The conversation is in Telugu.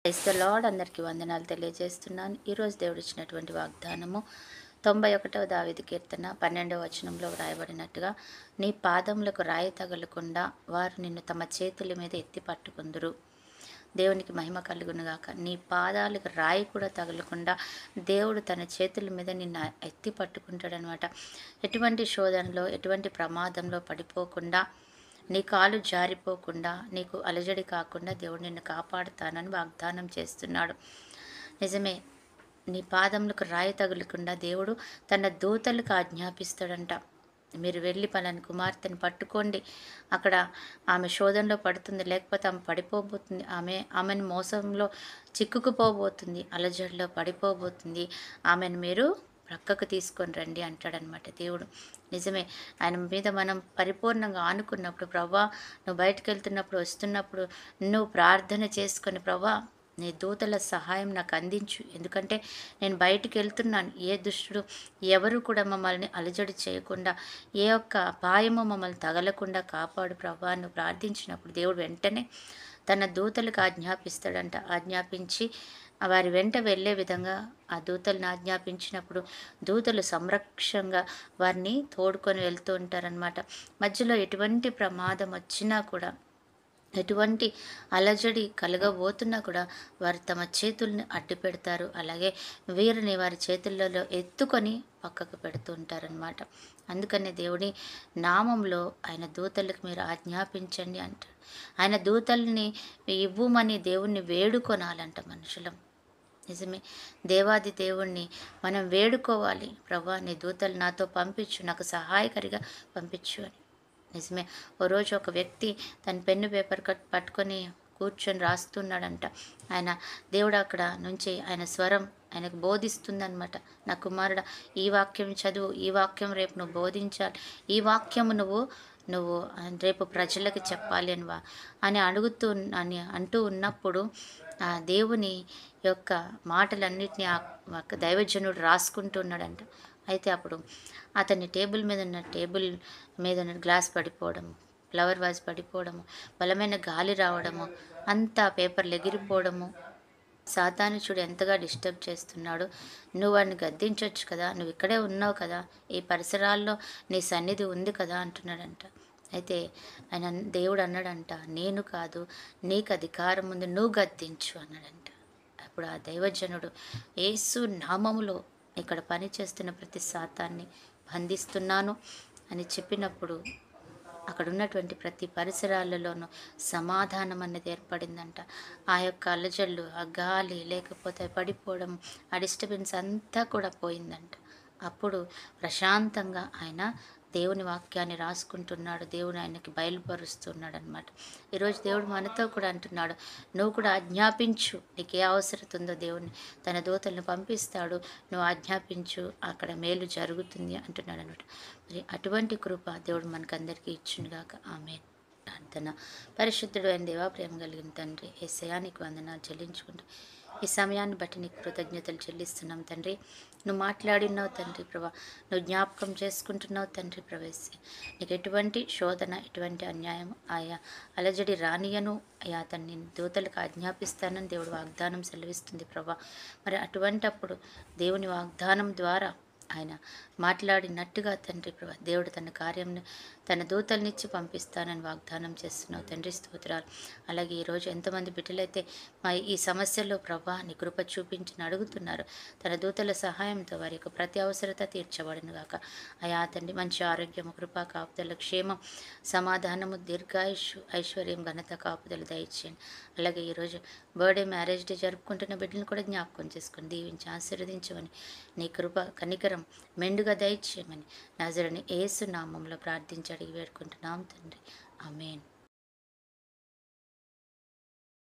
Praise the lord. అందరికీ వందనాలు తెలియజేస్తున్నాను. ఈరోజు దేవుడు ఇచ్చినటువంటి వాగ్దానము 91వ దావీదు కీర్తన 12వ వచనంలో వ్రాయబడినట్టుగా, నీ పాదములకు రాయి తగలకుండా వారు నిన్ను తమ చేతుల మీద ఎత్తి పట్టుకుందురు. దేవునికి మహిమ కలుగునుగాక. నీ పాదాలకు రాయి కూడా తగలకుండా దేవుడు తన చేతుల మీద నిన్ను ఎత్తి పట్టుకుంటాడనమాట. ఎటువంటి శోధనలో, ఎటువంటి ప్రమాదంలో పడిపోకుండా, నీ కాలు జారిపోకుండా, నీకు అలజడి కాకుండా దేవుడు నిన్ను కాపాడుతానని వాగ్దానం చేస్తున్నాడు. నిజమే, నీ పాదములకు రాయి తగులకుండా దేవుడు తన దూతలకు ఆజ్ఞాపిస్తాడంట. మీరు వెళ్ళి పలాని కుమార్తెను పట్టుకోండి, అక్కడ ఆమె శోధనలో పడుతుంది, లేకపోతే ఆమె పడిపోబోతుంది, ఆమెను మోసంలో చిక్కుకుపోబోతుంది, అలజడిలో పడిపోబోతుంది, ఆమెను మీరు ప్రక్కకు తీసుకొని రండి అంటాడనమాట దేవుడు. నిజమే, ఆయన మీద మనం పరిపూర్ణంగా ఆనుకున్నప్పుడు, ప్రభా నువ్వు బయటకు వెళ్తున్నప్పుడు, వస్తున్నప్పుడు నువ్వు ప్రార్థన చేసుకొని, ప్రభా నీ దూతల సహాయం నాకు అందించు, ఎందుకంటే నేను బయటికి వెళ్తున్నాను, ఏ దుష్టుడు ఎవరు కూడా మమ్మల్ని అలజడి చేయకుండా, ఏ ఒక్క అపాయము మమ్మల్ని తగలకుండా కాపాడు ప్రభా నువ్వు ప్రార్థించినప్పుడు దేవుడు వెంటనే తన దూతలకు ఆజ్ఞాపిస్తాడంట. ఆజ్ఞాపించి వారి వెంట వెళ్ళే విధంగా ఆ దూతలను ఆజ్ఞాపించినప్పుడు దూతలు సంరక్షంగా వారిని తోడుకొని వెళ్తూ ఉంటారనమాట. మధ్యలో ఎటువంటి ప్రమాదం వచ్చినా కూడా, ఎటువంటి అలజడి కలగబోతున్నా కూడా వారు తమ చేతుల్ని అడ్డు పెడతారు. అలాగే వీరిని వారి చేతులలో ఎత్తుకొని పక్కకు పెడుతూ ఉంటారనమాట. అందుకనే దేవుని నామంలో ఆయన దూతలకు మీరు ఆజ్ఞాపించండి అంటారు. ఆయన దూతల్ని ఇవ్వమని దేవుణ్ణి వేడుకొనాలంట మనుషులం. నిజమే, దేవాది దేవుణ్ణి మనం వేడుకోవాలి, ప్రభా నీ దూతలు నాతో పంపించు, నాకు సహాయకారిగా పంపించు అని. నిజమే, ఓ రోజు ఒక వ్యక్తి తన పెన్ను పేపర్ పట్టుకొని కూర్చొని రాస్తున్నాడంట. దేవుడు అక్కడ నుంచి ఆయన స్వరం ఆయనకు బోధిస్తుందనమాట. నా కుమారుడా, ఈ వాక్యం చదువు, ఈ వాక్యం రేపు నువ్వు బోధించాలి, ఈ వాక్యము నువ్వు రేపు ప్రజలకు చెప్పాలి అని అంటూ ఉన్నప్పుడు ఆ దేవుని యొక్క మాటలన్నిటినీ ఆ దైవజనుడు రాసుకుంటున్నాడంట. అయితే అప్పుడు అతని టేబుల్ మీద ఉన్న గ్లాస్ పడిపోవడము, ఫ్లవర్ వాజ్ పడిపోవడము, బలమైన గాలి రావడము, అంతా పేపర్లు ఎగిరిపోవడము. సాతాను చూడు ఎంతగా డిస్టర్బ్ చేస్తున్నాడు. నువ్వు వాడిని గద్దించవచ్చు కదా, నువ్వు ఇక్కడే ఉన్నావు కదా, ఈ పరిసరాల్లో నీ సన్నిధి ఉంది కదా అంటున్నాడంట. అయితే దేవుడు అన్నాడంట, నేను కాదు, నీకు అధికారం ఉంది, నువ్వు గద్దించు అన్నాడంట. అప్పుడు ఆ దైవజనుడు, యేసు నామములో ఇక్కడ పని చేస్తున్న ప్రతి సాతాన్ని బంధిస్తున్నాను అని చెప్పినప్పుడు అక్కడ ఉన్నటువంటి ప్రతి పరిసరాలలోనూ సమాధానం అన్నది ఏర్పడిందంట. ఆ యొక్క అలజళ్ళు, ఆ గాలి, లేకపోతే పడిపోవడం, ఆ డిస్టర్బెన్స్ అంతా కూడా పోయిందంట. అప్పుడు ప్రశాంతంగా ఆయన దేవుని వాక్యాన్ని రాసుకుంటున్నాడు. దేవుని ఆయనకి బయలుపరుస్తున్నాడు అనమాట. ఈరోజు దేవుడు మనతో కూడా అంటున్నాడు, నువ్వు కూడా ఆజ్ఞాపించు, నీకు ఏ అవసరం ఉందో దేవుని తన దూతలను పంపిస్తాడు, నువ్వు ఆజ్ఞాపించు, అక్కడ మేలు జరుగుతుంది అంటున్నాడు అనమాట. మరి అటువంటి కృప దేవుడు మనకందరికీ ఇచ్చునుగాక. ఆమేన్. ప్రార్థన. పరిశుద్ధుడు అయిన దేవా, ప్రేమ కలిగిన తండ్రి, యేసయ్యా నీకు వందనాలు చెల్లించుకుంటూ ఈ సమయాన్ని బట్టి నీకు కృతజ్ఞతలు చెల్లిస్తున్నాం తండ్రి. నువ్వు మాట్లాడినావు తండ్రి ప్రభా, నువ్వు జ్ఞాపకం చేసుకుంటున్నావు తండ్రి ప్రవేశి. నీకు ఎటువంటి శోధన, ఎటువంటి అన్యాయం, ఆయా అలజడి రానియను అయా తన్ని దూతలకు ఆజ్ఞాపిస్తానని దేవుడు వాగ్దానం సెలవిస్తుంది ప్రభా. మరి అటువంటప్పుడు దేవుని వాగ్దానం ద్వారా ఆయన మాట్లాడినట్టుగా తండ్రి ప్రభా, దేవుడు తన కార్యంను తన దూతలనిచ్చి పంపిస్తానని వాగ్దానం చేస్తున్నావు తండ్రి, స్తోత్రాలు. అలాగే ఈరోజు ఎంతమంది బిడ్డలైతే ఈ సమస్యల్లో ప్రభా నీ కృప చూపించని అడుగుతున్నారు, తన దూతల సహాయంతో వారి యొక్క ప్రతి అవసరత తీర్చబడిన గాక. అయా తండ్రి, మంచి ఆరోగ్యము, కృప, కాపుదల, క్షేమం, సమాధానము, దీర్ఘాయుష్, ఐశ్వర్యం, ఘనత, కాపుదలు దయచేయండి. అలాగే ఈరోజు బర్త్డే, మ్యారేజ్ డే జరుపుకుంటున్న బిడ్డలను కూడా జ్ఞాపకం చేసుకొని దీవించి ఆశీర్వదించమని, నీ కృప కనికరం మెండుగా దయచేయమని నజరుని యేసు నామంలో ప్రార్థించి అడిగి వేడుకుంటున్నాం తండ్రి. ఆమేన్.